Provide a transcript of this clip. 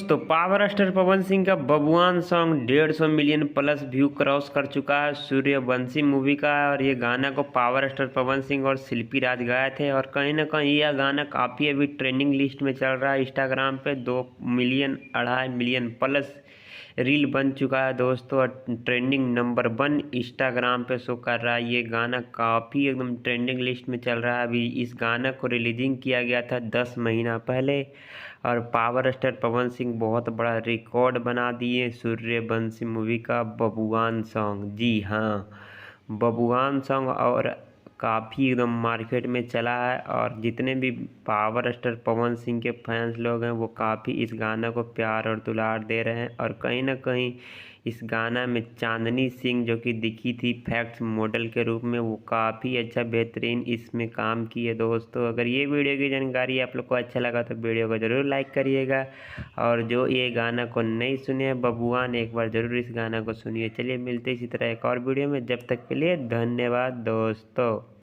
दोस्तों, power star Pawan Singh का बबुआन song 150 million plus view cross कर चुका है सूर्यवंशी मूवी का। और ये गाना को पावर स्टार पवन सिंह और शिल्पी राज गाए थे। और कहीं ना कहीं यह गाना काफ़ी अभी ट्रेंडिंग लिस्ट में चल रहा है। इंस्टाग्राम पे 2 मिलियन 2.5 मिलियन प्लस रील बन चुका है दोस्तों। और ट्रेंडिंग नंबर 1 इंस्टाग्राम पे शो कर रहा है। ये गाना काफ़ी एकदम ट्रेंडिंग लिस्ट में चल रहा है। अभी इस गाना को रिलीजिंग किया गया था 10 महीना पहले। और पावर स्टार पवन सिंह बहुत बड़ा रिकॉर्ड बना दिए सूर्यवंशी मूवी का बबुआन सॉन्ग। जी हाँ, बबुआन सॉन्ग और काफ़ी एकदम मार्केट में चला है। और जितने भी पावर स्टार पवन सिंह के फैंस लोग हैं वो काफ़ी इस गाना को प्यार और दुलार दे रहे हैं। और कहीं ना कहीं इस गाना में चांदनी सिंह जो कि दिखी थी फैक्ट्स मॉडल के रूप में, वो काफ़ी अच्छा बेहतरीन इसमें काम की है दोस्तों। अगर ये वीडियो की जानकारी आप लोग को अच्छा लगा तो वीडियो को ज़रूर लाइक करिएगा। और जो ये गाना को नहीं सुने बबुआन, एक बार ज़रूर इस गाना को सुनिए। चलिए मिलते इसी तरह एक और वीडियो में, जब तक के लिए धन्यवाद दोस्तों।